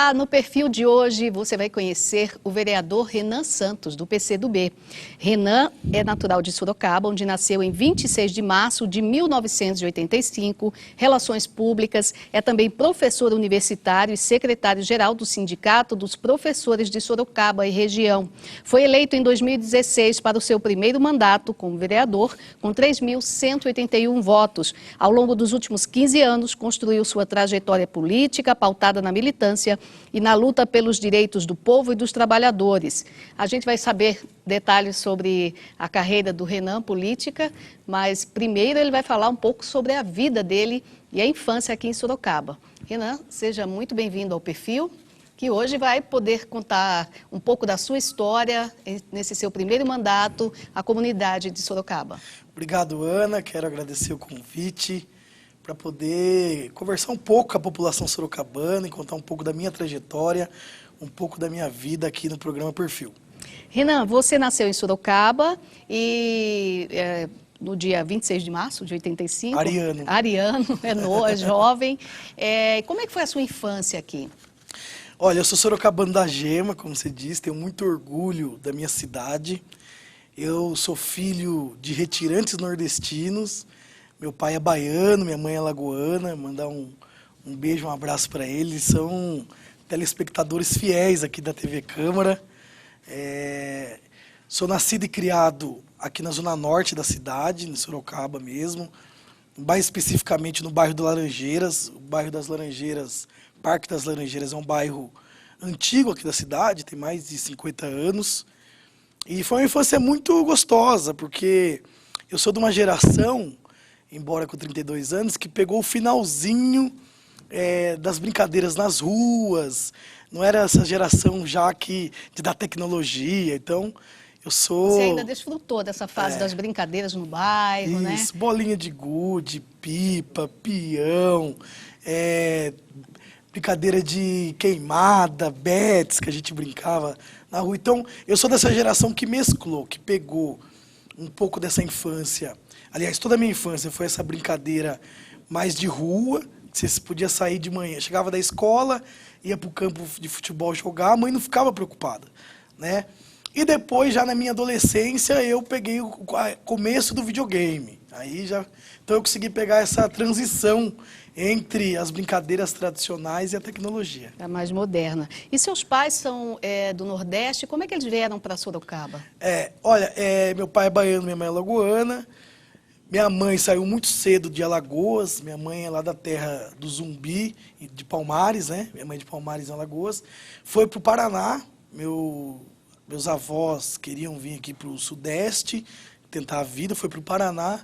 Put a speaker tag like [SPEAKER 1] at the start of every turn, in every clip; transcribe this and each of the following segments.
[SPEAKER 1] Olá, no perfil de hoje você vai conhecer o vereador Renan Santos, do PCdoB. Renan é natural de Sorocaba, onde nasceu em 26 de março de 1985, Relações Públicas, é também professor universitário e secretário-geral do Sindicato dos Professores de Sorocaba e região. Foi eleito em 2016 para o seu primeiro mandato como vereador, com 3.181 votos. Ao longo dos últimos 15 anos, construiu sua trajetória política, pautada na militância e na luta pelos direitos do povo e dos trabalhadores. A gente vai saber detalhes sobre a carreira do Renan política, mas primeiro ele vai falar um pouco sobre a vida dele e a infância aqui em Sorocaba. Renan, seja muito bem-vindo ao perfil, que hoje vai poder contar um pouco da sua história nesse seu primeiro mandato à comunidade de Sorocaba.
[SPEAKER 2] Obrigado, Ana. Quero agradecer o convite para poder conversar um pouco com a população sorocabana e contar um pouco da minha trajetória, um pouco da minha vida aqui no programa Perfil.
[SPEAKER 1] Renan, você nasceu em Sorocaba e no dia 26 de março de 85.
[SPEAKER 2] Ariano,
[SPEAKER 1] é jovem. Como é que foi a sua infância aqui?
[SPEAKER 2] Olha, eu sou sorocabano da Gema, como você disse, tenho muito orgulho da minha cidade. Eu sou filho de retirantes nordestinos. Meu pai é baiano, minha mãe é alagoana. Mandar um beijo, um abraço para eles. São telespectadores fiéis aqui da TV Câmara. Sou nascido e criado aqui na zona norte da cidade, em Sorocaba mesmo. Mais especificamente no bairro do Laranjeiras. O bairro das Laranjeiras, Parque das Laranjeiras, é um bairro antigo aqui da cidade, tem mais de 50 anos. E foi uma infância muito gostosa, porque eu sou de uma geração, embora com 32 anos, que pegou o finalzinho das brincadeiras nas ruas. Não era essa geração já da tecnologia. Então, eu sou...
[SPEAKER 1] Você ainda desfrutou dessa fase das brincadeiras no bairro, né?
[SPEAKER 2] Isso, bolinha de gude, pipa, peão, brincadeira de queimada, bets, que a gente brincava na rua. Então, eu sou dessa geração que mesclou, que pegou um pouco dessa infância. Aliás, toda a minha infância foi essa brincadeira mais de rua. Você podia sair de manhã, chegava da escola, ia para o campo de futebol jogar, a mãe não ficava preocupada, né? E depois, já na minha adolescência, eu peguei o começo do videogame. Então eu consegui pegar essa transição entre as brincadeiras tradicionais e a tecnologia.
[SPEAKER 1] A mais moderna. E seus pais são do Nordeste, como é que eles vieram para Sorocaba?
[SPEAKER 2] Olha, meu pai é baiano, minha mãe é alagoana. Minha mãe saiu muito cedo de Alagoas. Minha mãe é lá da terra do Zumbi, de Palmares, né? Minha mãe é de Palmares, em Alagoas. Foi para o Paraná. Meus avós queriam vir aqui para o Sudeste, tentar a vida. Foi para o Paraná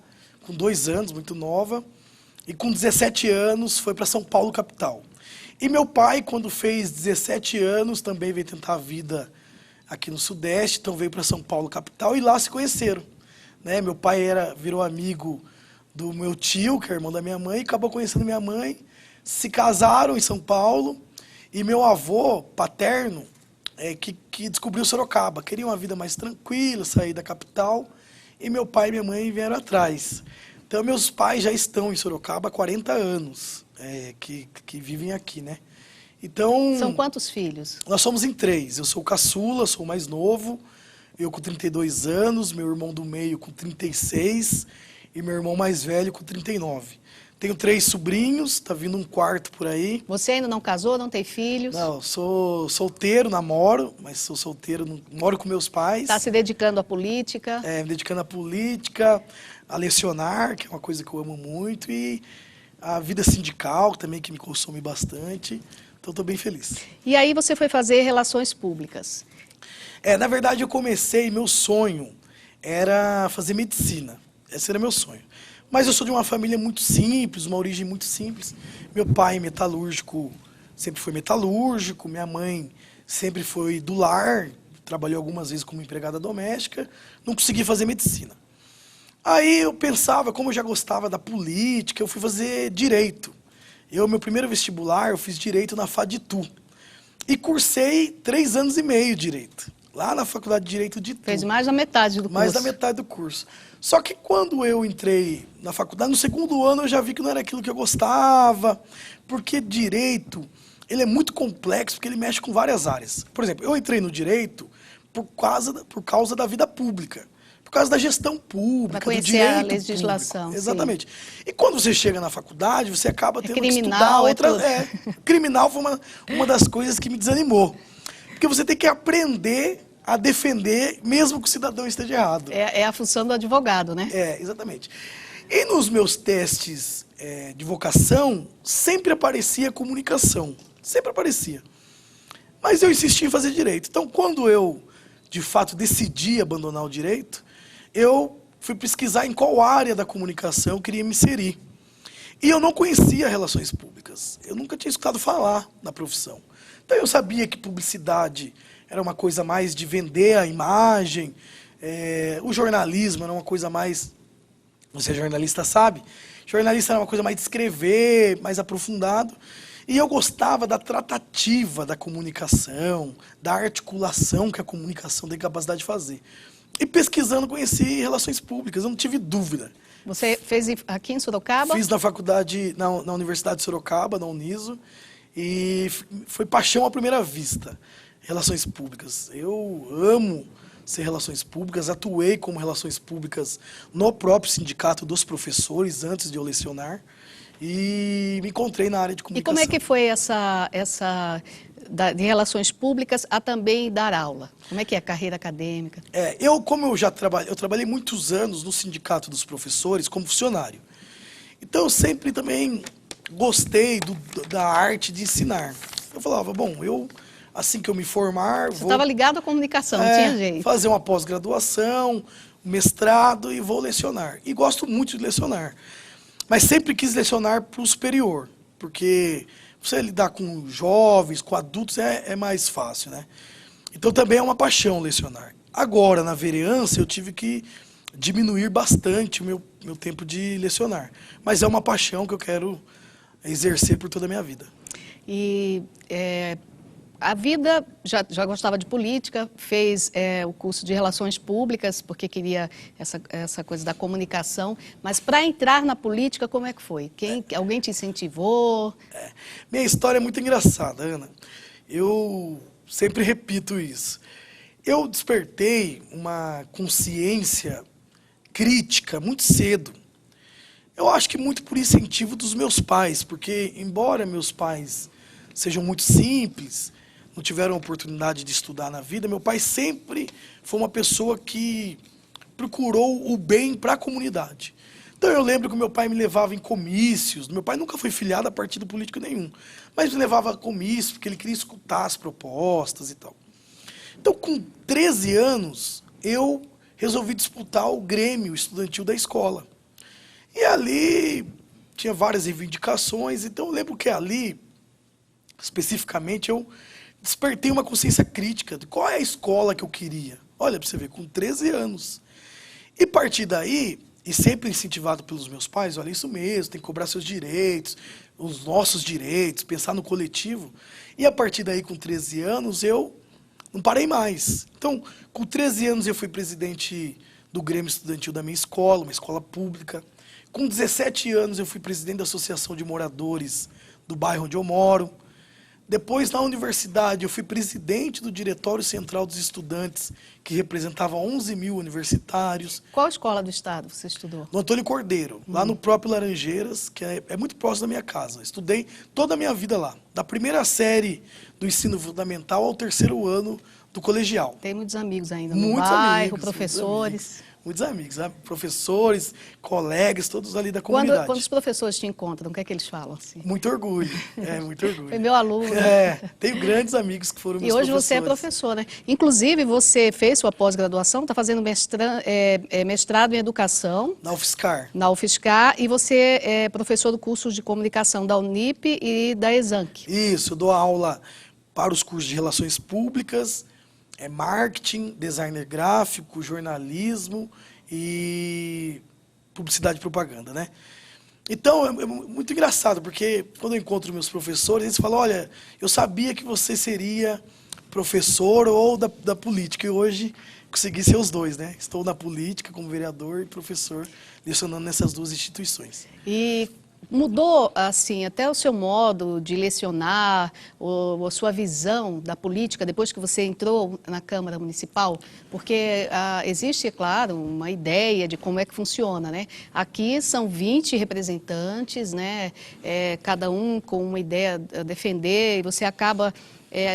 [SPEAKER 2] com 2 anos, muito nova. E com 17 anos foi para São Paulo, capital. E meu pai, quando fez 17 anos, também veio tentar a vida aqui no Sudeste. Então veio para São Paulo, capital, e lá se conheceram. Né? Meu pai virou amigo do meu tio, que é irmão da minha mãe, e acabou conhecendo minha mãe. Se casaram em São Paulo. E meu avô paterno, que descobriu Sorocaba. Queria uma vida mais tranquila, sair da capital. E meu pai e minha mãe vieram atrás. Então, meus pais já estão em Sorocaba há 40 anos, que vivem aqui, né? Então...
[SPEAKER 1] São quantos filhos?
[SPEAKER 2] Nós somos em 3. Eu sou o caçula, sou o mais novo. Eu com 32 anos, meu irmão do meio com 36 e meu irmão mais velho com 39. Tenho 3 sobrinhos, tá vindo um 4º por aí.
[SPEAKER 1] Você ainda não casou, não tem filhos?
[SPEAKER 2] Não, sou solteiro, namoro, mas sou solteiro, moro com meus pais.
[SPEAKER 1] Está se dedicando à política?
[SPEAKER 2] Me dedicando à política, a lecionar, que é uma coisa que eu amo muito, e a vida sindical também, que me consome bastante. Então, estou bem feliz.
[SPEAKER 1] E aí você foi fazer relações públicas?
[SPEAKER 2] Na verdade, eu comecei, meu sonho era fazer medicina. Esse era meu sonho. Mas eu sou de uma família muito simples, uma origem muito simples. Meu pai, metalúrgico, sempre foi metalúrgico. Minha mãe sempre foi do lar, trabalhou algumas vezes como empregada doméstica. Não consegui fazer medicina. Aí eu pensava, como eu já gostava da política, eu fui fazer direito. Meu primeiro vestibular, eu fiz direito na FADITU. E cursei 3 anos e meio direito. Lá na Faculdade de Direito de Itu.
[SPEAKER 1] Fez mais da metade do curso.
[SPEAKER 2] Mais da metade do curso. Só que quando eu entrei na faculdade, no 2º ano eu já vi que não era aquilo que eu gostava, porque direito ele é muito complexo porque ele mexe com várias áreas. Por exemplo, eu entrei no direito por causa da vida pública, por causa da gestão pública,
[SPEAKER 1] Para
[SPEAKER 2] do
[SPEAKER 1] conhecer
[SPEAKER 2] direito
[SPEAKER 1] a legislação.
[SPEAKER 2] público. Exatamente. E quando você chega na faculdade, você acaba tendo que estudar
[SPEAKER 1] criminal,
[SPEAKER 2] outra...
[SPEAKER 1] tudo.
[SPEAKER 2] Criminal foi uma das coisas que me desanimou. Porque você tem que aprender a defender, mesmo que o cidadão esteja errado.
[SPEAKER 1] É a função do advogado, né?
[SPEAKER 2] Exatamente. E nos meus testes de vocação, sempre aparecia comunicação. Sempre aparecia. Mas eu insisti em fazer direito. Então, quando eu, de fato, decidi abandonar o direito, eu fui pesquisar em qual área da comunicação eu queria me inserir. E eu não conhecia relações públicas. Eu nunca tinha escutado falar na profissão. Então, eu sabia que publicidade era uma coisa mais de vender a imagem, o jornalismo era uma coisa mais... Você é jornalista, sabe? Jornalista era uma coisa mais de escrever, mais aprofundado. E eu gostava da tratativa da comunicação, da articulação que a comunicação tem capacidade de fazer. E pesquisando, conheci relações públicas, eu não tive dúvida.
[SPEAKER 1] Você fez aqui em Sorocaba?
[SPEAKER 2] Fiz na faculdade, na Universidade de Sorocaba, na Uniso, e foi paixão à primeira vista, relações públicas. Eu amo ser relações públicas, atuei como relações públicas no próprio sindicato dos professores, antes de eu lecionar, e me encontrei na área de comunicação.
[SPEAKER 1] E como é que foi de relações públicas a também dar aula? Como é que é a carreira acadêmica?
[SPEAKER 2] Como eu já trabalhei muitos anos no sindicato dos professores como funcionário. Então eu sempre também gostei da arte de ensinar. Eu falava, bom, assim que eu me formar...
[SPEAKER 1] Você estava ligado à comunicação, não tinha jeito.
[SPEAKER 2] Fazer uma pós-graduação, um mestrado e vou lecionar. E gosto muito de lecionar. Mas sempre quis lecionar para o superior, porque você lidar com jovens, com adultos é mais fácil, né? Então também é uma paixão lecionar. Agora, na vereança, eu tive que diminuir bastante o meu tempo de lecionar. Mas é uma paixão que eu quero exercer por toda a minha vida.
[SPEAKER 1] E a vida, já gostava de política, fez o curso de Relações Públicas, porque queria essa coisa da comunicação. Mas para entrar na política, como é que foi? Alguém te incentivou?
[SPEAKER 2] Minha história é muito engraçada, Ana. Eu sempre repito isso. Eu despertei uma consciência crítica muito cedo. Eu acho que muito por incentivo dos meus pais, porque embora meus pais sejam muito simples, não tiveram oportunidade de estudar na vida, meu pai sempre foi uma pessoa que procurou o bem para a comunidade. Então eu lembro que meu pai me levava em comícios, meu pai nunca foi filiado a partido político nenhum, mas me levava a comícios porque ele queria escutar as propostas e tal. Então com 13 anos eu resolvi disputar o Grêmio estudantil da escola. E ali tinha várias reivindicações, então eu lembro que ali, especificamente, eu despertei uma consciência crítica de qual é a escola que eu queria. Olha, para você ver, com 13 anos. E a partir daí, e sempre incentivado pelos meus pais, olha, isso mesmo, tem que cobrar seus direitos, os nossos direitos, pensar no coletivo. E a partir daí, com 13 anos, eu não parei mais. Então, com 13 anos, eu fui presidente do Grêmio Estudantil da minha escola, uma escola pública. Com 17 anos, eu fui presidente da Associação de Moradores do bairro onde eu moro. Depois, na universidade, eu fui presidente do Diretório Central dos Estudantes, que representava 11 mil universitários.
[SPEAKER 1] Qual escola do estado você estudou?
[SPEAKER 2] No Antônio Cordeiro, lá no próprio Laranjeiras, que é muito próximo da minha casa. Estudei toda a minha vida lá, da primeira série do ensino fundamental ao 3º ano do colegial.
[SPEAKER 1] Tem muitos amigos ainda no bairro, professores.
[SPEAKER 2] Muitos amigos, sabe? Professores, colegas, todos ali da comunidade.
[SPEAKER 1] Quando os professores te encontram, o que é que eles falam? Assim?
[SPEAKER 2] Muito orgulho, muito orgulho.
[SPEAKER 1] Foi meu aluno.
[SPEAKER 2] Tenho grandes amigos que foram meus professores.
[SPEAKER 1] E hoje você é professor, né? Inclusive, você fez sua pós-graduação, está fazendo mestrado em educação.
[SPEAKER 2] Na UFSCar.
[SPEAKER 1] Na UFSCar, e você é professor do curso de comunicação da Unip e da Exanc.
[SPEAKER 2] Isso, eu dou aula para os cursos de relações públicas, marketing, designer gráfico, jornalismo e publicidade e propaganda, né? Então, é muito engraçado, porque quando eu encontro meus professores, eles falam, olha, eu sabia que você seria professor ou da política, e hoje consegui ser os dois, né? Estou na política como vereador e professor, lecionando nessas duas instituições.
[SPEAKER 1] E Mudou, assim, até o seu modo de lecionar, ou a sua visão da política depois que você entrou na Câmara Municipal? Porque existe, é claro, uma ideia de como é que funciona, né? Aqui são 20 representantes, né? Cada um com uma ideia a defender, e você acaba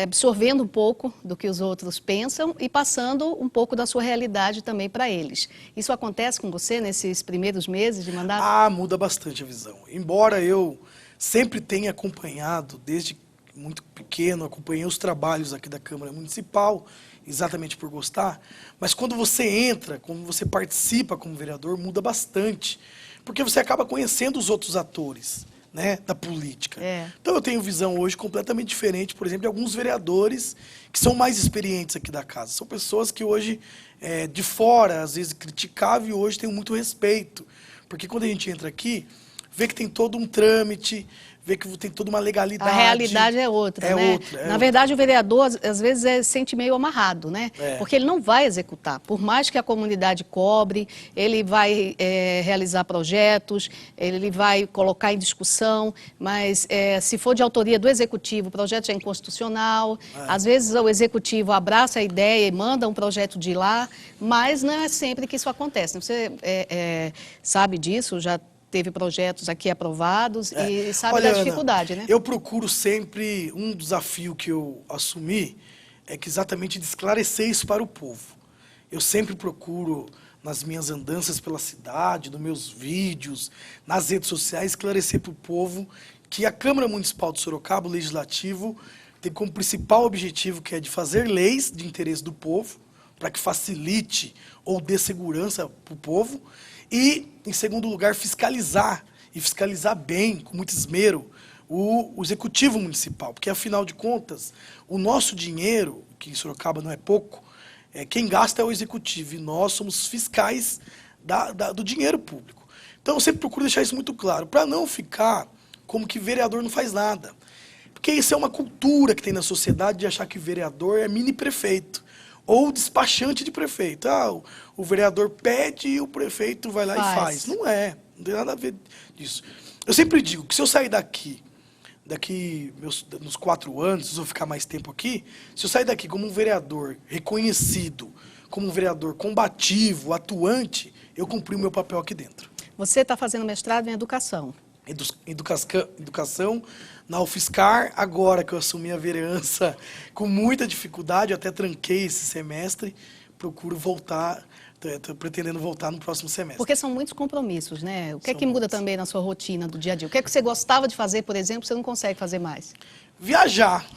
[SPEAKER 1] absorvendo um pouco do que os outros pensam e passando um pouco da sua realidade também para eles. Isso acontece com você nesses primeiros meses de mandato?
[SPEAKER 2] Ah, muda bastante a visão. Embora eu sempre tenha acompanhado, desde muito pequeno, acompanhei os trabalhos aqui da Câmara Municipal, exatamente por gostar, mas quando você entra, quando você participa como vereador, muda bastante, porque você acaba conhecendo os outros atores, né, da política. Então eu tenho visão hoje completamente diferente, por exemplo, de alguns vereadores que são mais experientes aqui da casa. São pessoas que hoje, de fora, às vezes criticavam, e hoje tenho muito respeito. Porque quando a gente entra aqui, vê que tem todo um trâmite, vê que tem toda uma legalidade.
[SPEAKER 1] A realidade é outra, né? Na verdade, o vereador, às vezes, se sente meio amarrado, né? Porque ele não vai executar. Por mais que a comunidade cobre, ele vai realizar projetos, ele vai colocar em discussão, mas se for de autoria do executivo, o projeto é inconstitucional. Às vezes, o executivo abraça a ideia e manda um projeto de lá, mas não é sempre que isso acontece. Você sabe disso, já teve projetos aqui aprovados e sabe da dificuldade,
[SPEAKER 2] Ana,
[SPEAKER 1] né?
[SPEAKER 2] Eu procuro sempre, um desafio que eu assumi é que exatamente de esclarecer isso para o povo. Eu sempre procuro, nas minhas andanças pela cidade, nos meus vídeos, nas redes sociais, esclarecer para o povo que a Câmara Municipal de Sorocaba, o Legislativo, tem como principal objetivo que é de fazer leis de interesse do povo, para que facilite ou dê segurança para o povo, e, em segundo lugar, fiscalizar, e fiscalizar bem, com muito esmero, o Executivo Municipal. Porque, afinal de contas, o nosso dinheiro, que em Sorocaba não é pouco, quem gasta é o Executivo, e nós somos fiscais do dinheiro público. Então, eu sempre procuro deixar isso muito claro, para não ficar como que vereador não faz nada. Porque isso é uma cultura que tem na sociedade de achar que vereador é mini-prefeito, ou despachante de prefeito. O vereador pede e o prefeito vai lá e faz. Não tem nada a ver disso. Eu sempre digo que se eu sair daqui nos 4 anos, se eu ficar mais tempo aqui, se eu sair daqui como um vereador reconhecido, como um vereador combativo, atuante, eu cumpri o meu papel aqui dentro.
[SPEAKER 1] Você está fazendo mestrado em educação.
[SPEAKER 2] Educação na UFSCar, agora que eu assumi a vereança com muita dificuldade, eu até tranquei esse semestre, procuro voltar, estou pretendendo voltar no próximo semestre.
[SPEAKER 1] Porque são muitos compromissos, né? O que é que muda também na sua rotina do dia a dia? O que é que você gostava de fazer, por exemplo, você não consegue fazer mais?
[SPEAKER 2] Viajar.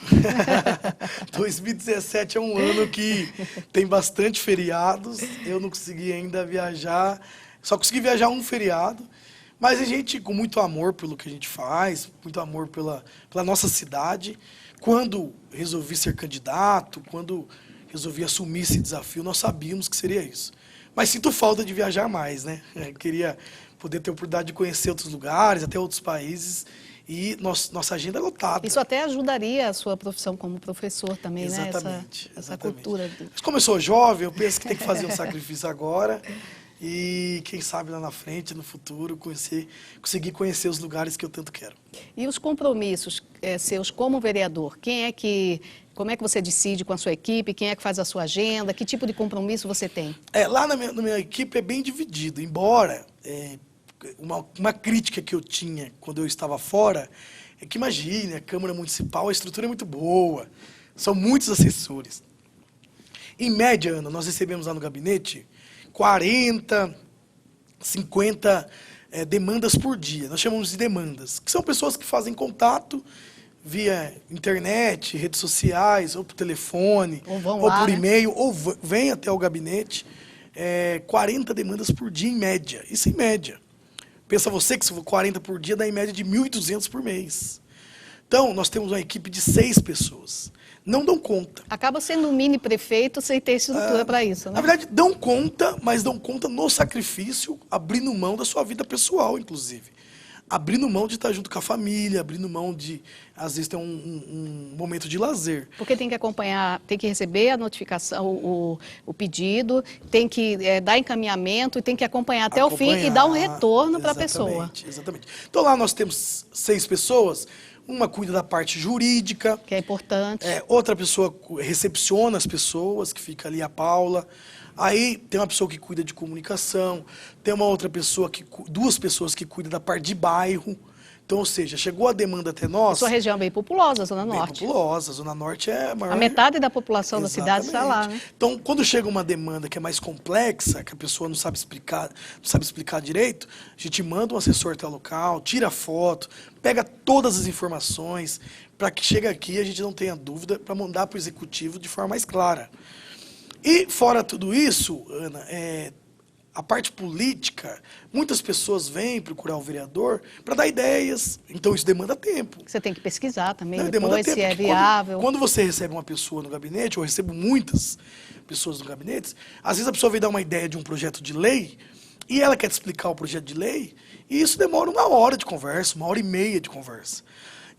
[SPEAKER 2] 2017 é um ano que tem bastante feriados, eu não consegui ainda viajar, só consegui viajar um feriado. Mas a gente, com muito amor pelo que a gente faz, muito amor pela nossa cidade, quando resolvi ser candidato, quando resolvi assumir esse desafio, nós sabíamos que seria isso. Mas sinto falta de viajar mais, né? Queria poder ter a oportunidade de conhecer outros lugares, até outros países, e nossa agenda é lotada.
[SPEAKER 1] Isso até ajudaria a sua profissão como professor também,
[SPEAKER 2] exatamente,
[SPEAKER 1] né? Essa cultura.
[SPEAKER 2] Mas como eu sou jovem, eu penso que tem que fazer um sacrifício agora. E quem sabe lá na frente, no futuro, conseguir conhecer os lugares que eu tanto quero.
[SPEAKER 1] E os compromissos seus como vereador? Como é que você decide com a sua equipe? Quem é que faz a sua agenda? Que tipo de compromisso você tem?
[SPEAKER 2] Lá na minha equipe é bem dividido, embora uma crítica que eu tinha quando eu estava fora é que, imagine, a Câmara Municipal, a estrutura é muito boa, são muitos assessores. Em média, Ana, nós recebemos lá no gabinete 40, 50 demandas por dia. Nós chamamos de demandas, que são pessoas que fazem contato via internet, redes sociais, ou por telefone, ou por e-mail, ou vêm até o gabinete. 40 demandas por dia, em média. Isso em média. Pensa você que se for 40 por dia, dá em média de 1.200 por mês. Então, nós temos uma equipe de 6 pessoas. Não dão conta.
[SPEAKER 1] Acaba sendo um mini prefeito sem ter estrutura para isso, né?
[SPEAKER 2] Na verdade, dão conta, mas dão conta no sacrifício, abrindo mão da sua vida pessoal, inclusive. abrindo mão de estar junto com a família, abrindo mão de, às vezes, ter um momento de lazer.
[SPEAKER 1] Porque tem que acompanhar, tem que receber a notificação, o pedido, tem que dar encaminhamento, e tem que acompanhar até o fim e dar um retorno para a pessoa.
[SPEAKER 2] Exatamente. Então lá nós temos 6 pessoas, uma cuida da parte jurídica.
[SPEAKER 1] Que é importante.
[SPEAKER 2] Outra pessoa recepciona as pessoas, que fica ali a Paula. Aí tem uma pessoa que cuida de comunicação, tem uma outra pessoa, 2 pessoas que cuidam da parte de bairro. Então, ou seja, chegou a demanda até nós...
[SPEAKER 1] Sua região é bem populosa, a Zona Norte.
[SPEAKER 2] Bem populosa, a Zona Norte é a maior...
[SPEAKER 1] A metade da população da cidade está lá, né?
[SPEAKER 2] Então, quando chega uma demanda que é mais complexa, que a pessoa não sabe explicar direito, a gente manda um assessor até o local, tira foto, pega todas as informações, para que chegue aqui e a gente não tenha dúvida, para mandar para o executivo de forma mais clara. E, fora tudo isso, Ana, a parte política, muitas pessoas vêm procurar o vereador para dar ideias, então isso demanda tempo.
[SPEAKER 1] Você tem que pesquisar também,
[SPEAKER 2] Demanda tempo,
[SPEAKER 1] se é viável.
[SPEAKER 2] Quando você recebe uma pessoa no gabinete, ou eu recebo muitas pessoas no gabinete, às vezes a pessoa vem dar uma ideia de um projeto de lei, e ela quer te explicar o projeto de lei, e isso demora 1 hora de conversa, 1h30 de conversa.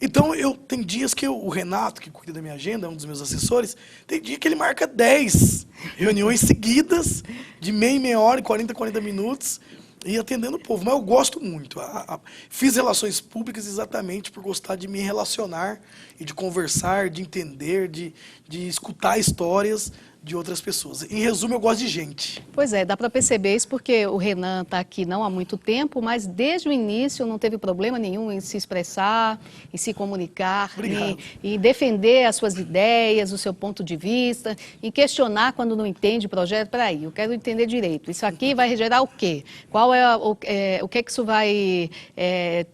[SPEAKER 2] Então, tem dias que o Renato, que cuida da minha agenda, um dos meus assessores, tem dia que ele marca 10 reuniões seguidas, de meia hora, 40 minutos, e atendendo o povo. Mas eu gosto muito. Fiz relações públicas exatamente por gostar de me relacionar e de conversar, de entender, de escutar histórias de outras pessoas. Em resumo, eu gosto de gente.
[SPEAKER 1] Pois é, dá para perceber isso porque o Renan está aqui não há muito tempo, mas desde o início não teve problema nenhum em se expressar, em se comunicar, em defender as suas ideias, o seu ponto de vista, em questionar quando não entende o projeto. Peraí, eu quero entender direito. Isso aqui vai gerar o quê? Qual o que é que isso vai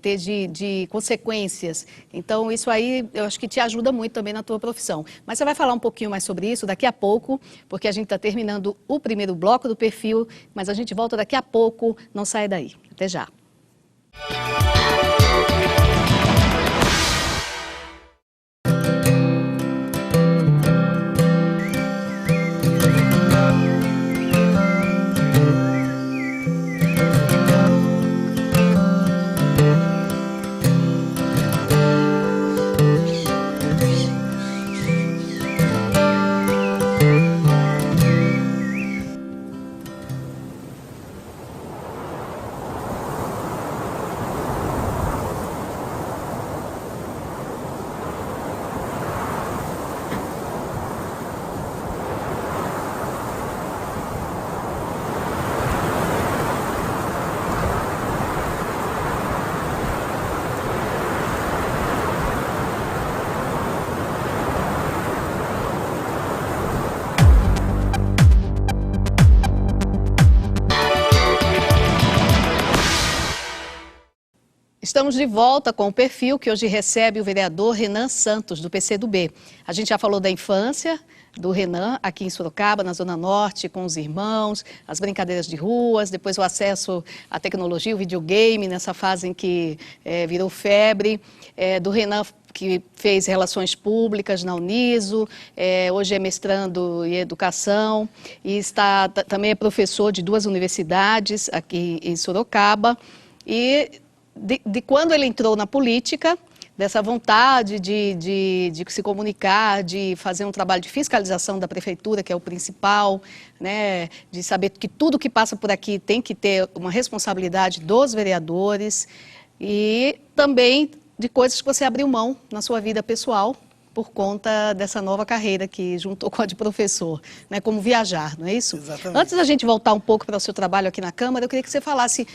[SPEAKER 1] ter de consequências? Então, isso aí eu acho que te ajuda muito também na tua profissão. Mas você vai falar um pouquinho mais sobre isso daqui a pouco, porque a gente está terminando o primeiro bloco do perfil, mas a gente volta daqui a pouco, não saia daí. Até já. Estamos de volta com o perfil que hoje recebe o vereador Renan Santos, do PCdoB. A gente já falou da infância do Renan aqui em Sorocaba, na Zona Norte, com os irmãos, as brincadeiras de ruas, depois o acesso à tecnologia, o videogame, nessa fase em que virou febre, do Renan que fez Relações Públicas na Uniso, hoje é mestrando em Educação e também é professor de 2 universidades aqui em Sorocaba. E de quando ele entrou na política, dessa vontade de se comunicar, de fazer um trabalho de fiscalização da prefeitura, que é o principal, né, de saber que tudo que passa por aqui tem que ter uma responsabilidade dos vereadores e também de coisas que você abriu mão na sua vida pessoal por conta dessa nova carreira que juntou com a de professor, né, como viajar, não é isso?
[SPEAKER 2] Exatamente.
[SPEAKER 1] Antes da gente voltar um pouco para o seu trabalho aqui na Câmara, eu queria que você falasse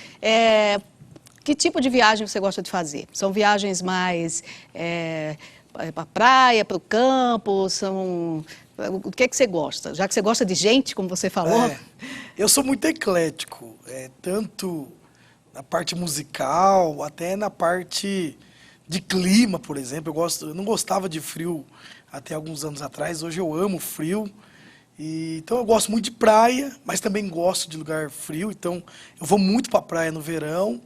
[SPEAKER 1] que tipo de viagem você gosta de fazer? São viagens mais para a praia, para o campo? O que é que você gosta? Já que você gosta de gente, como você falou?
[SPEAKER 2] Eu sou muito eclético, tanto na parte musical, até na parte de clima, por exemplo. Eu não gostava de frio até alguns anos atrás, hoje eu amo frio. Então eu gosto muito de praia, mas também gosto de lugar frio, então eu vou muito para a praia no verão.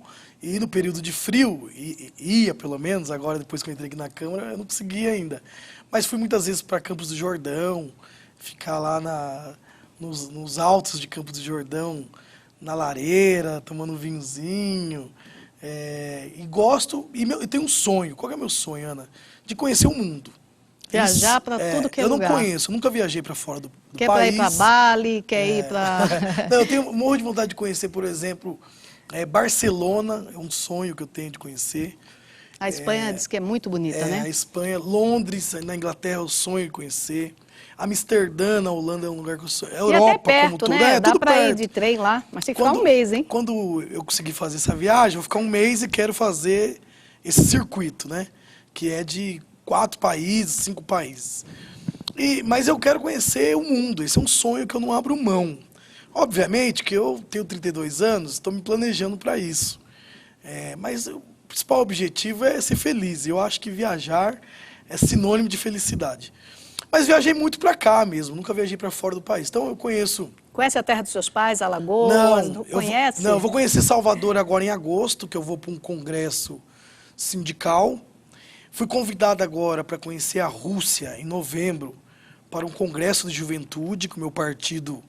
[SPEAKER 2] E no período de frio, ia pelo menos, agora depois que eu entrei aqui na Câmara, eu não consegui ainda. Mas fui muitas vezes para Campos do Jordão, ficar lá nos altos de Campos do Jordão, na lareira, tomando um vinhozinho, E gosto, eu tenho um sonho. Qual que é o meu sonho, Ana? De conhecer o mundo.
[SPEAKER 1] Viajar para tudo que é lugar.
[SPEAKER 2] Eu não conheço, nunca viajei para fora do
[SPEAKER 1] quer
[SPEAKER 2] país.
[SPEAKER 1] Quer ir para Bali, quer ir para...
[SPEAKER 2] Não, eu tenho morro de vontade de conhecer, por exemplo, Barcelona, é um sonho que eu tenho de conhecer.
[SPEAKER 1] A Espanha diz que é muito bonita, né?
[SPEAKER 2] A Espanha, Londres, na Inglaterra, eu sonho de conhecer. Amsterdã, na Holanda, é um lugar que eu sonho. A Europa,
[SPEAKER 1] e até perto,
[SPEAKER 2] como tudo,
[SPEAKER 1] né? Dá
[SPEAKER 2] tudo
[SPEAKER 1] para ir
[SPEAKER 2] perto.
[SPEAKER 1] de trem lá, mas tem que ficar um mês, hein?
[SPEAKER 2] Quando eu conseguir fazer essa viagem, eu vou ficar um mês e quero fazer esse circuito, né? Que é de 4 países, 5 países. Mas eu quero conhecer o mundo, esse é um sonho que eu não abro mão. Obviamente que eu tenho 32 anos, estou me planejando para isso. Mas o principal objetivo é ser feliz. Eu acho que viajar é sinônimo de felicidade. Mas viajei muito para cá mesmo, nunca viajei para fora do país. Então eu conheço...
[SPEAKER 1] Conhece a terra dos seus pais, Alagoas? Não conhece?
[SPEAKER 2] Não, eu vou conhecer Salvador agora em agosto, que eu vou para um congresso sindical. Fui convidado agora para conhecer a Rússia em novembro, para um congresso de juventude, que o meu partido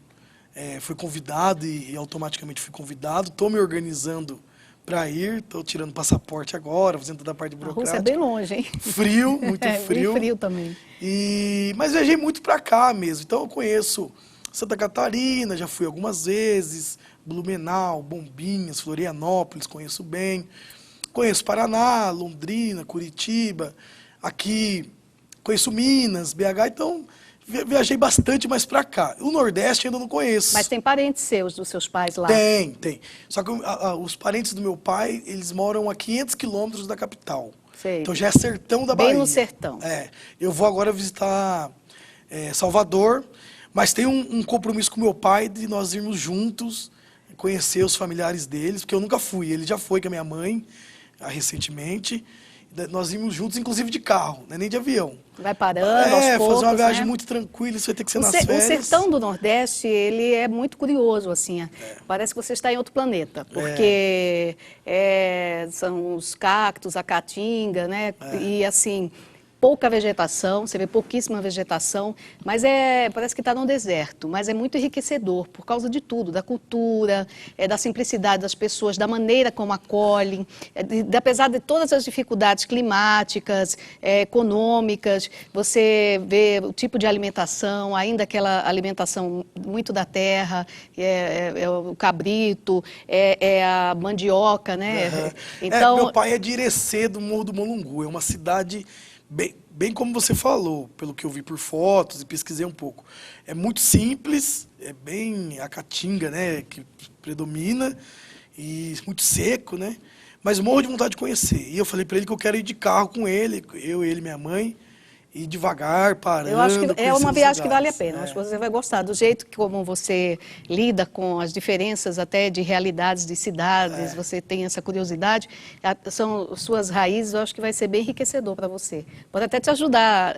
[SPEAKER 2] foi convidado e automaticamente fui convidado. Estou me organizando para ir, estou tirando passaporte agora, fazendo toda a parte burocrática.
[SPEAKER 1] A Rússia é bem longe, hein?
[SPEAKER 2] Frio, muito frio.
[SPEAKER 1] Bem frio também.
[SPEAKER 2] Mas viajei muito para cá mesmo, então eu conheço Santa Catarina, já fui algumas vezes, Blumenau, Bombinhas, Florianópolis, conheço bem. Conheço Paraná, Londrina, Curitiba, aqui conheço Minas, BH, então viajei bastante mais para cá. O Nordeste ainda não conheço.
[SPEAKER 1] Mas tem parentes seus, dos seus pais lá?
[SPEAKER 2] Tem. Só que os parentes do meu pai, eles moram a 500 quilômetros da capital.
[SPEAKER 1] Sei.
[SPEAKER 2] Então já é sertão da Bahia.
[SPEAKER 1] Bem no sertão.
[SPEAKER 2] Eu vou agora visitar Salvador, mas tem um compromisso com meu pai de nós irmos juntos conhecer os familiares deles, porque eu nunca fui. Ele já foi com a minha mãe, recentemente. Nós íamos juntos, inclusive de carro, não é nem de avião.
[SPEAKER 1] Vai parando aos poucos,
[SPEAKER 2] fazer uma viagem
[SPEAKER 1] né?
[SPEAKER 2] muito tranquila, isso vai ter que ser nas férias.
[SPEAKER 1] O sertão do Nordeste, ele é muito curioso, assim. Parece que você está em outro planeta, porque são os cactos, a caatinga, né? E assim, pouca vegetação, você vê pouquíssima vegetação, mas parece que está num deserto, mas é muito enriquecedor por causa de tudo, da cultura, da simplicidade das pessoas, da maneira como acolhem, apesar de todas as dificuldades climáticas, econômicas, você vê o tipo de alimentação, ainda aquela alimentação muito da terra, o cabrito, a mandioca, né?
[SPEAKER 2] Então, meu pai é de Irecê, do Morro do Molungu, é uma cidade... Bem como você falou, pelo que eu vi por fotos e pesquisei um pouco. É muito simples, é bem a caatinga, né, que predomina, e muito seco, né? Mas morro de vontade de conhecer. E eu falei para ele que eu quero ir de carro com ele, ele, minha mãe, e devagar, parando.
[SPEAKER 1] Eu acho que é uma viagem que vale a pena. Acho que você vai gostar do jeito como você lida com as diferenças até de realidades de cidades. Você tem essa curiosidade. São suas raízes. Eu acho que vai ser bem enriquecedor para você. Pode até te ajudar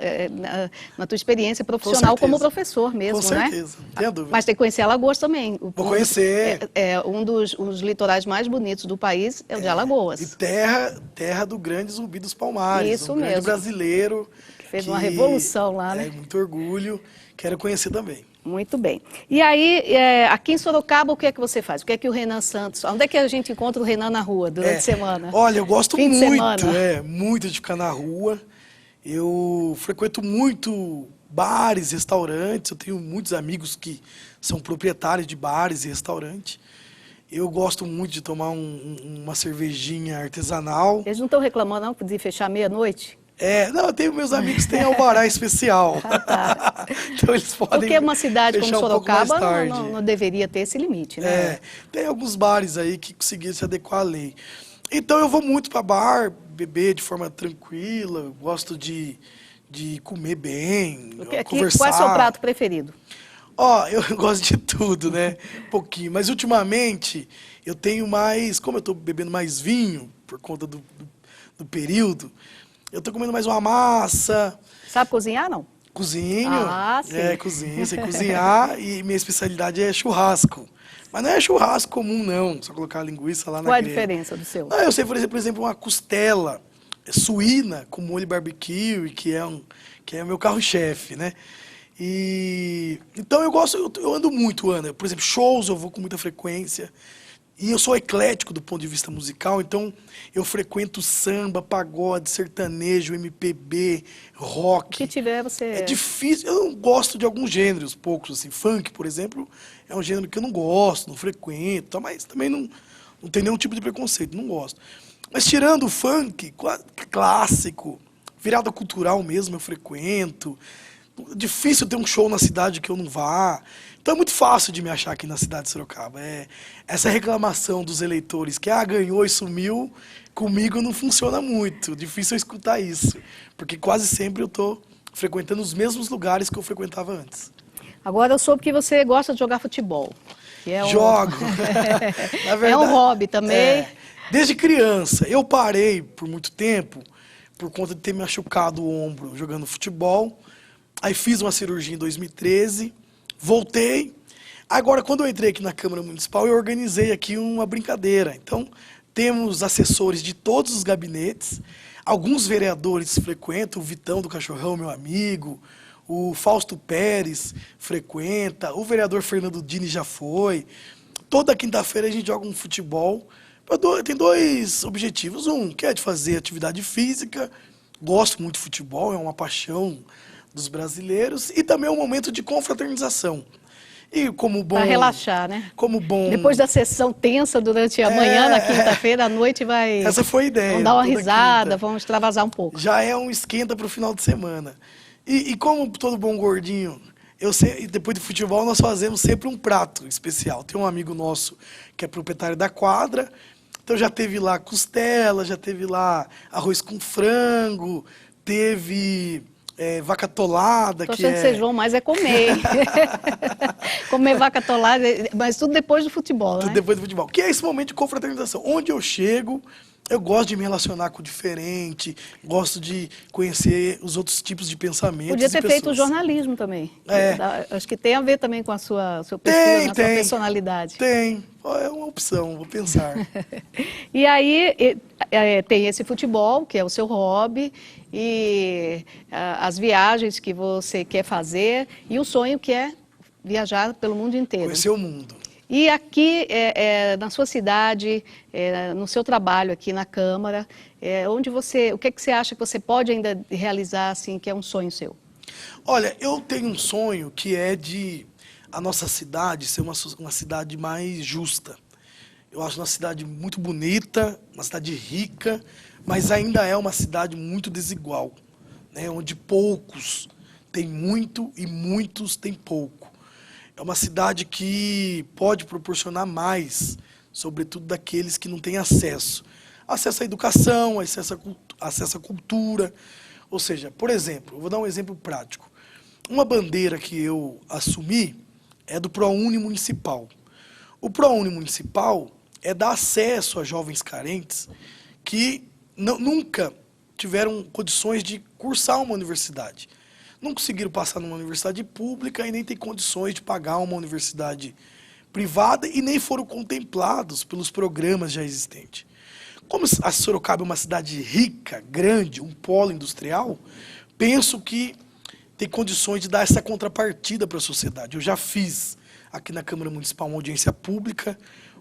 [SPEAKER 1] na tua experiência profissional como professor mesmo,
[SPEAKER 2] né? Com certeza, não tenho dúvida.
[SPEAKER 1] Mas tem que conhecer Alagoas também.
[SPEAKER 2] Vou conhecer.
[SPEAKER 1] Um dos litorais mais bonitos do país é o de Alagoas.
[SPEAKER 2] E terra do grande Zumbi dos Palmares.
[SPEAKER 1] Isso
[SPEAKER 2] um
[SPEAKER 1] mesmo.
[SPEAKER 2] Grande brasileiro.
[SPEAKER 1] Fez uma revolução lá, né?
[SPEAKER 2] Muito orgulho. Quero conhecer também.
[SPEAKER 1] Muito bem. E aí, aqui em Sorocaba, o que é que você faz? O que é que o Renan Santos... Onde é que a gente encontra o Renan na rua durante a semana?
[SPEAKER 2] Olha, eu gosto
[SPEAKER 1] Fim de semana.
[SPEAKER 2] muito de ficar na rua. Eu frequento muito bares, restaurantes. Eu tenho muitos amigos que são proprietários de bares e restaurantes. Eu gosto muito de tomar uma cervejinha artesanal.
[SPEAKER 1] Eles não estão reclamando, não, de fechar meia-noite?
[SPEAKER 2] Não, eu tenho meus amigos que têm alvará especial.
[SPEAKER 1] Tá.
[SPEAKER 2] Então eles podem.
[SPEAKER 1] Porque uma cidade como Sorocaba
[SPEAKER 2] um
[SPEAKER 1] não deveria ter esse limite, né?
[SPEAKER 2] Tem alguns bares aí que conseguiram se adequar à lei. Então eu vou muito para bar, beber de forma tranquila, gosto de comer bem, conversar.
[SPEAKER 1] Qual é o seu prato preferido?
[SPEAKER 2] Eu gosto de tudo, né? Um pouquinho. Mas ultimamente eu tenho mais, como eu estou bebendo mais vinho, por conta do período, eu estou comendo mais uma massa.
[SPEAKER 1] Sabe cozinhar, não?
[SPEAKER 2] Cozinho.
[SPEAKER 1] Sim.
[SPEAKER 2] Cozinho, sei cozinhar. E minha especialidade é churrasco. Mas não é churrasco comum, não. Só colocar a linguiça lá na grelha.
[SPEAKER 1] Qual é a diferença do seu?
[SPEAKER 2] Eu sei fazer, por exemplo, uma costela suína com molho barbecue, que é o meu carro-chefe, né? Então eu ando muito, Ana. Por exemplo, shows eu vou com muita frequência. E eu sou eclético do ponto de vista musical, então eu frequento samba, pagode, sertanejo, MPB, rock.
[SPEAKER 1] O que tiver, você...
[SPEAKER 2] É difícil, eu não gosto de alguns gêneros, poucos, assim. Funk, por exemplo, é um gênero que eu não gosto, não frequento, mas também não tem nenhum tipo de preconceito, não gosto. Mas tirando o funk, clássico, virada cultural mesmo, eu frequento. Difícil ter um show na cidade que eu não vá. Então é muito fácil de me achar aqui na cidade de Sorocaba. Essa reclamação dos eleitores que ganhou e sumiu, comigo não funciona muito. Difícil eu escutar isso. Porque quase sempre eu estou frequentando os lugares que eu frequentava antes.
[SPEAKER 1] Agora eu soube que você gosta de jogar futebol. Que é
[SPEAKER 2] Jogo! Na verdade,
[SPEAKER 1] é um hobby também.
[SPEAKER 2] Desde criança. Eu parei por muito tempo por conta de ter me machucado o ombro jogando futebol. Aí fiz uma cirurgia em 2013, voltei. Agora, quando eu entrei aqui na Câmara Municipal, eu organizei aqui uma brincadeira. Então, temos assessores de todos os gabinetes, alguns vereadores frequentam, o Vitão do Cachorrão, meu amigo, o Fausto Pérez frequenta, o vereador Fernando Dini já foi. Toda quinta-feira a gente joga um futebol. Tem dois objetivos. Um, que é de fazer atividade física. Gosto muito de futebol, é uma paixão dos brasileiros, e também um momento de confraternização. E como bom...
[SPEAKER 1] Para relaxar, né?
[SPEAKER 2] Como bom...
[SPEAKER 1] Depois da sessão tensa durante a manhã, na quinta-feira, à noite vai...
[SPEAKER 2] Essa foi a ideia.
[SPEAKER 1] Vamos dar uma risada,
[SPEAKER 2] quinta.
[SPEAKER 1] Vamos extravasar um pouco.
[SPEAKER 2] Já é um esquenta para o final de semana. E como todo bom gordinho, depois do futebol nós fazemos sempre um prato especial. Tem um amigo nosso que é proprietário da quadra, então já teve lá costela, já teve lá arroz com frango, teve... vaca atolada.
[SPEAKER 1] Tô achando que vocês vão mais comer. Comer vaca atolada, mas tudo depois do futebol,
[SPEAKER 2] tudo
[SPEAKER 1] né?
[SPEAKER 2] depois do futebol. Que é esse momento de confraternização. Onde eu chego, eu gosto de me relacionar com o diferente, gosto de conhecer os outros tipos de pensamentos.
[SPEAKER 1] Podia ter feito jornalismo também. Acho que tem a ver também com a seu perfil, sua personalidade.
[SPEAKER 2] Tem. É uma opção, vou pensar.
[SPEAKER 1] E aí tem esse futebol, que é o seu hobby, e as viagens que você quer fazer, e o sonho que é viajar pelo mundo inteiro.
[SPEAKER 2] Conhecer o mundo.
[SPEAKER 1] E aqui, na sua cidade, no seu trabalho aqui na Câmara, o que você acha que você pode ainda realizar, assim, que é um sonho seu?
[SPEAKER 2] Olha, eu tenho um sonho que é de a nossa cidade ser uma cidade mais justa. Eu acho uma cidade muito bonita, uma cidade rica, mas ainda é uma cidade muito desigual, né? Onde poucos têm muito e muitos têm pouco. É uma cidade que pode proporcionar mais, sobretudo daqueles que não têm acesso. Acesso à educação, acesso à cultura. Ou seja, por exemplo, eu vou dar um exemplo prático. Uma bandeira que eu assumi é do ProUni Municipal. O ProUni Municipal é dar acesso a jovens carentes que nunca tiveram condições de cursar uma universidade. Não conseguiram passar numa universidade pública e nem têm condições de pagar uma universidade privada e nem foram contemplados pelos programas já existentes. Como a Sorocaba é uma cidade rica, grande, um polo industrial, penso que tem condições de dar essa contrapartida para a sociedade. Eu já fiz aqui na Câmara Municipal uma audiência pública,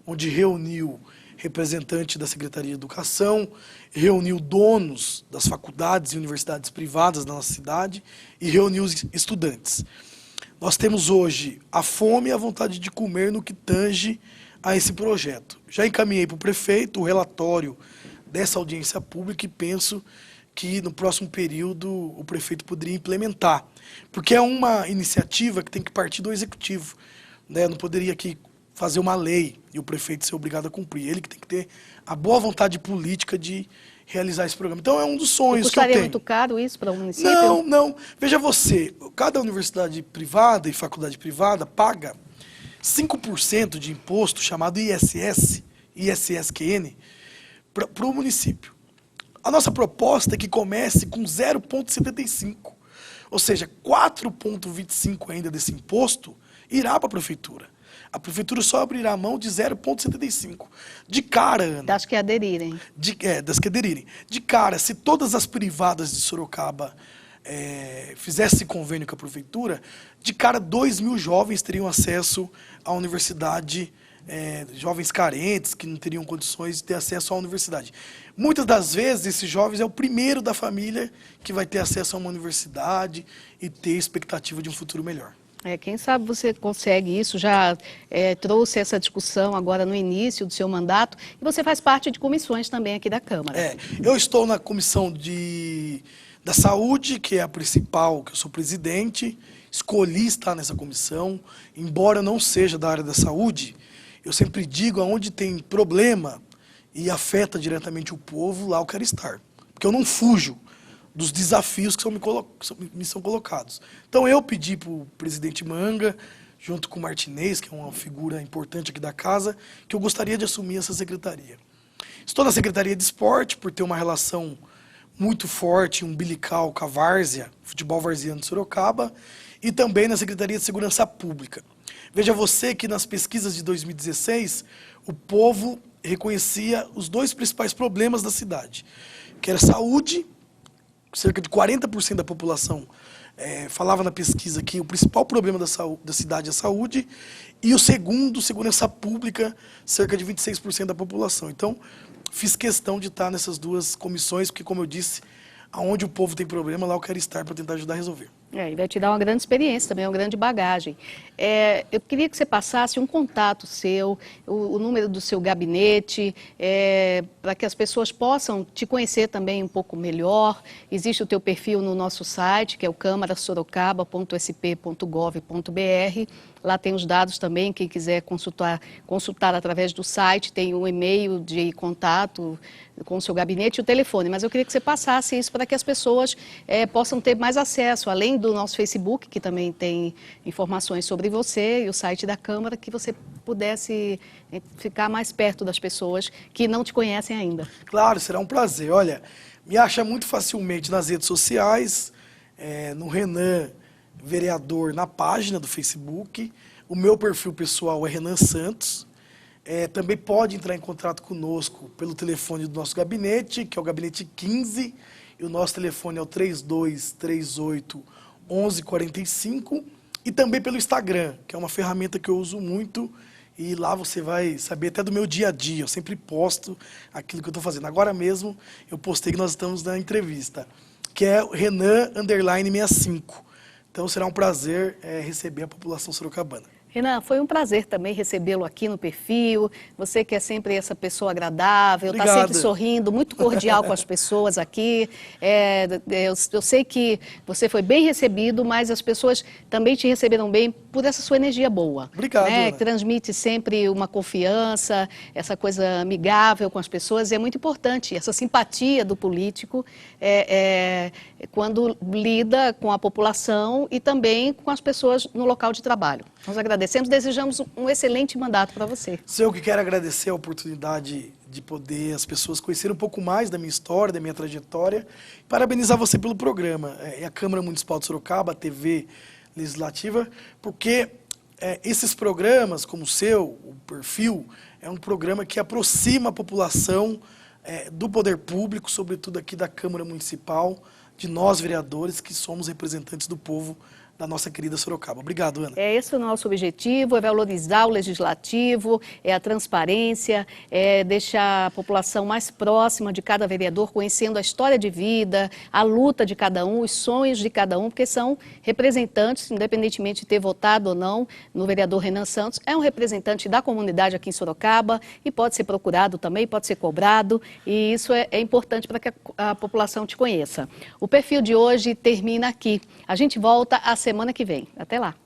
[SPEAKER 2] onde reuniu representante da Secretaria de Educação, reuniu donos das faculdades e universidades privadas da nossa cidade e reuniu os estudantes. Nós temos hoje a fome e a vontade de comer no que tange a esse projeto. Já encaminhei para o prefeito o relatório dessa audiência pública e penso que no próximo período o prefeito poderia implementar, porque é uma iniciativa que tem que partir do executivo, né? Não poderia aqui fazer uma lei e o prefeito ser obrigado a cumprir. Ele que tem que ter a boa vontade política de realizar esse programa. Então é um dos sonhos que eu tenho.
[SPEAKER 1] Custaria muito caro isso para o município?
[SPEAKER 2] Não, não. Veja você, cada universidade privada e faculdade privada paga 5% de imposto chamado ISS, ISSQN, para o município. A nossa proposta é que comece com 0,75, ou seja, 4,25 ainda desse imposto irá para a prefeitura. A prefeitura só abrirá a mão de 0,75. De cara, Ana...
[SPEAKER 1] Das que aderirem.
[SPEAKER 2] Das que aderirem. De cara, se todas as privadas de Sorocaba fizesse esse convênio com a prefeitura, de cara 2.000 jovens teriam acesso à universidade, jovens carentes que não teriam condições de ter acesso à universidade. Muitas das vezes, esses jovens é o primeiro da família que vai ter acesso a uma universidade e ter expectativa de um futuro melhor.
[SPEAKER 1] Quem sabe você consegue isso, já trouxe essa discussão agora no início do seu mandato, e você faz parte de comissões também aqui da Câmara.
[SPEAKER 2] Eu estou na comissão da saúde, que é a principal, que eu sou presidente, escolhi estar nessa comissão, embora eu não seja da área da saúde, eu sempre digo, aonde tem problema e afeta diretamente o povo, lá eu quero estar, porque eu não fujo dos desafios que me são colocados. Então eu pedi para o presidente Manga, junto com o Martinez, que é uma figura importante aqui da casa, que eu gostaria de assumir essa secretaria. Estou na Secretaria de Esporte, por ter uma relação muito forte, umbilical com a várzea, futebol varziano de Sorocaba, e também na Secretaria de Segurança Pública. Veja você que nas pesquisas de 2016, o povo reconhecia os 2 principais problemas da cidade, que era saúde, cerca de 40% da população falava na pesquisa que o principal problema da cidade é a saúde, e o segundo, segurança pública, cerca de 26% da população. Então, fiz questão de estar nessas 2 comissões, porque, como eu disse, aonde o povo tem problema, lá eu quero estar para tentar ajudar a resolver.
[SPEAKER 1] E vai te dar uma grande experiência também, uma grande bagagem. Eu queria que você passasse um contato seu, o número do seu gabinete, para que as pessoas possam te conhecer também um pouco melhor. Existe o teu perfil no nosso site, que é o camarasorocaba.sp.gov.br. Lá tem os dados também, quem quiser consultar através do site, tem um e-mail de contato com o seu gabinete e o telefone. Mas eu queria que você passasse isso para que as pessoas possam ter mais acesso, além do nosso Facebook, que também tem informações sobre você, e o site da Câmara, que você pudesse ficar mais perto das pessoas que não te conhecem ainda.
[SPEAKER 2] Claro, será um prazer. Olha, me acha muito facilmente nas redes sociais, no Renan Vereador, na página do Facebook. O meu perfil pessoal é Renan Santos. Também pode entrar em contato conosco pelo telefone do nosso gabinete, que é o gabinete 15, e o nosso telefone é o 3238-1145, e também pelo Instagram, que é uma ferramenta que eu uso muito, e lá você vai saber até do meu dia a dia. Eu sempre posto aquilo que eu estou fazendo. Agora mesmo eu postei que nós estamos na entrevista, que é Renan_65. Então será um prazer receber a população sorocabana.
[SPEAKER 1] Renan, foi um prazer também recebê-lo aqui no perfil. Você que é sempre essa pessoa agradável, está sempre sorrindo, muito cordial com as pessoas aqui. Eu sei que você foi bem recebido, mas as pessoas também te receberam bem por essa sua energia boa.
[SPEAKER 2] Obrigado.
[SPEAKER 1] Que transmite sempre uma confiança, essa coisa amigável com as pessoas. É muito importante essa simpatia do político quando lida com a população e também com as pessoas no local de trabalho. Nós agradecemos, desejamos um excelente mandato para você.
[SPEAKER 2] Eu que quero agradecer a oportunidade de poder as pessoas conhecerem um pouco mais da minha história, da minha trajetória. Parabenizar você pelo programa, a Câmara Municipal de Sorocaba, a TV Legislativa, porque esses programas, como o seu, o perfil, é um programa que aproxima a população do poder público, sobretudo aqui da Câmara Municipal, de nós vereadores que somos representantes do povo da nossa querida Sorocaba. Obrigado, Ana.
[SPEAKER 1] Esse é o nosso objetivo, é valorizar o legislativo, é a transparência, é deixar a população mais próxima de cada vereador, conhecendo a história de vida, a luta de cada um, os sonhos de cada um, porque são representantes, independentemente de ter votado ou não no vereador Renan Santos, é um representante da comunidade aqui em Sorocaba e pode ser procurado também, pode ser cobrado, e isso é importante para que a população te conheça. O perfil de hoje termina aqui. A gente volta a semana que vem. Até lá.